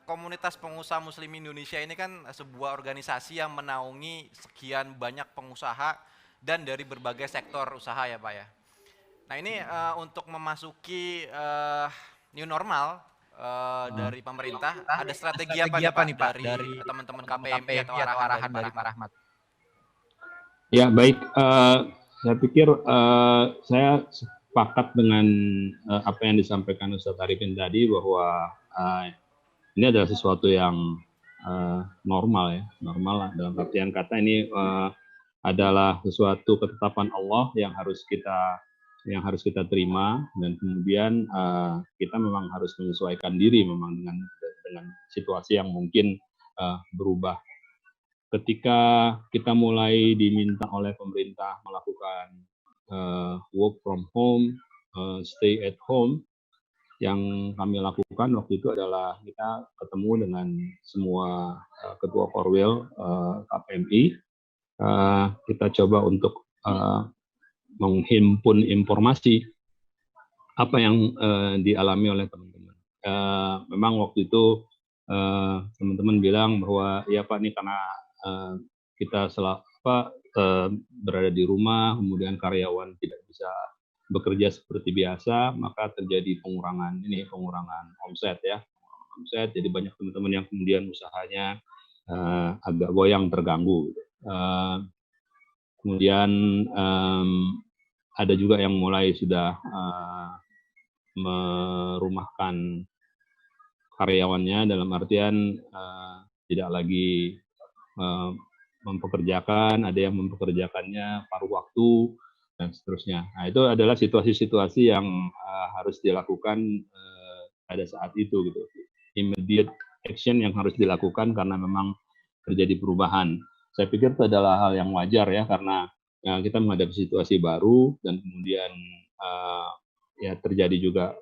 komunitas pengusaha Muslim Indonesia ini kan sebuah organisasi yang menaungi sekian banyak pengusaha dan dari berbagai sektor usaha ya Pak ya. Nah ini untuk memasuki new normal dari pemerintah, ada Ada strategi apa strategi nih apa Pak nih Pak dari dari teman-teman teman-teman KPMI atau KPMI atau arahan dari arahan Pak dari Pak Rahmat? Rahmat? Ya, baik. Saya pikir saya sepakat dengan apa yang disampaikan Ustaz Arifin tadi bahwa ini adalah sesuatu yang normal ya, normal lah dalam artian kata ini adalah sesuatu ketetapan Allah yang harus kita terima dan kemudian kita memang harus menyesuaikan diri memang dengan situasi yang mungkin berubah. Ketika kita mulai diminta oleh pemerintah melakukan work from home, stay at home, yang kami lakukan waktu itu adalah kita ketemu dengan semua ketua Korwil KPMI. Kita coba untuk menghimpun informasi apa yang dialami oleh teman-teman. Memang waktu itu teman-teman bilang bahwa ya Pak, ini karena kita berada di rumah, kemudian karyawan tidak bisa bekerja seperti biasa, maka terjadi pengurangan omset ya, omset. Jadi banyak teman-teman yang kemudian usahanya agak goyang, terganggu. Kemudian ada juga yang mulai sudah merumahkan karyawannya dalam artian tidak lagi mempekerjakan, ada yang mempekerjakannya paruh waktu dan seterusnya. Nah, itu adalah situasi-situasi yang harus dilakukan pada saat itu gitu. Immediate action yang harus dilakukan karena memang terjadi perubahan. Saya pikir itu adalah hal yang wajar ya, karena kita menghadapi situasi baru dan kemudian ya terjadi juga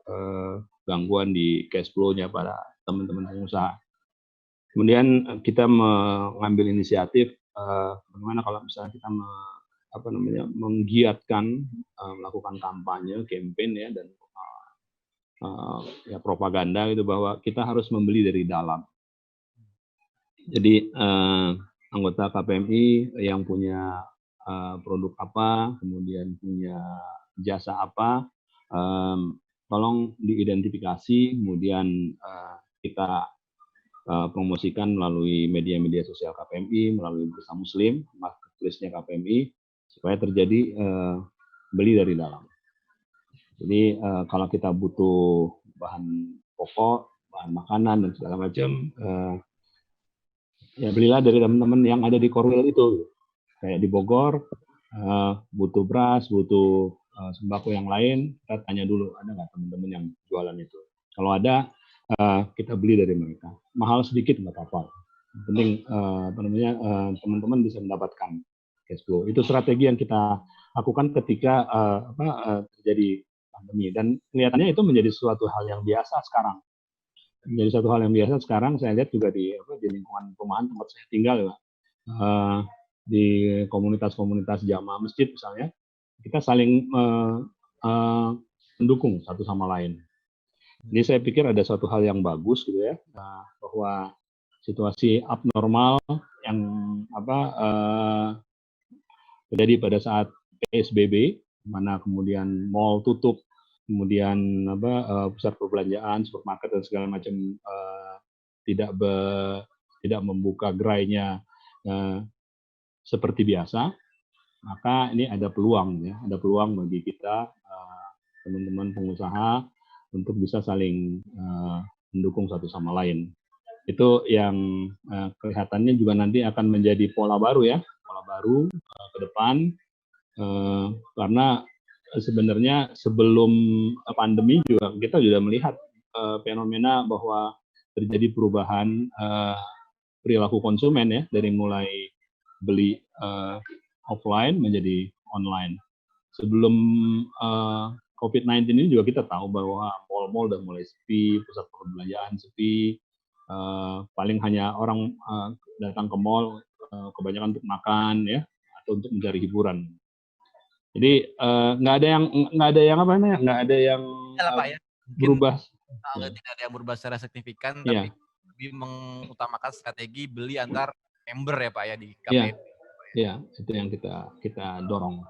gangguan di cash flow-nya pada teman-teman pengusaha. Kemudian kita mengambil inisiatif bagaimana kalau misalnya kita menggiatkan melakukan kampanye, campaign ya, dan ya propaganda gitu bahwa kita harus membeli dari dalam. Jadi anggota KPMI yang punya produk apa, kemudian punya jasa apa, tolong diidentifikasi, kemudian kita promosikan melalui media-media sosial KPMI, melalui Bursa Muslim, marketplace-nya KPMI, supaya terjadi beli dari dalam. Jadi kalau kita butuh bahan pokok, bahan makanan dan segala macam, ya belilah dari teman-teman yang ada di Korwil itu. Kayak di Bogor, butuh beras, butuh sembako yang lain, kita tanya dulu ada nggak teman-teman yang jualan itu. Kalau ada, kita beli dari mereka. Mahal sedikit nggak apa-apa. Yang penting teman-teman bisa mendapatkan cash flow. Itu strategi yang kita lakukan ketika terjadi pandemi, dan kelihatannya itu menjadi suatu hal yang biasa sekarang. Menjadi suatu hal yang biasa sekarang. Saya lihat juga di lingkungan perumahan tempat saya tinggal ya, di komunitas-komunitas jamaah masjid misalnya, kita saling mendukung satu sama lain. Jadi saya pikir ada suatu hal yang bagus gitu ya, bahwa situasi abnormal yang terjadi pada saat PSBB, mana kemudian mall tutup, kemudian pusat perbelanjaan, supermarket dan segala macam tidak membuka gerainya seperti biasa, maka ini ada peluang ya, ada peluang bagi kita teman-teman pengusaha untuk bisa saling mendukung satu sama lain. Itu yang kelihatannya juga nanti akan menjadi pola baru ya, pola baru ke depan, karena sebenarnya sebelum pandemi juga kita sudah melihat fenomena bahwa terjadi perubahan perilaku konsumen ya, dari mulai beli offline menjadi online. Sebelum COVID-19 ini juga kita tahu bahwa mall-mall udah mulai sepi, pusat perbelanjaan sepi, paling hanya orang datang ke mall kebanyakan untuk makan ya, atau untuk mencari hiburan. Jadi nggak ada yang Pak ya. berubah. Tidak ada yang berubah secara signifikan, Ya. tapi lebih mengutamakan strategi beli antar member ya Pak ya di Iya, KPM. iya, itu yang kita dorong.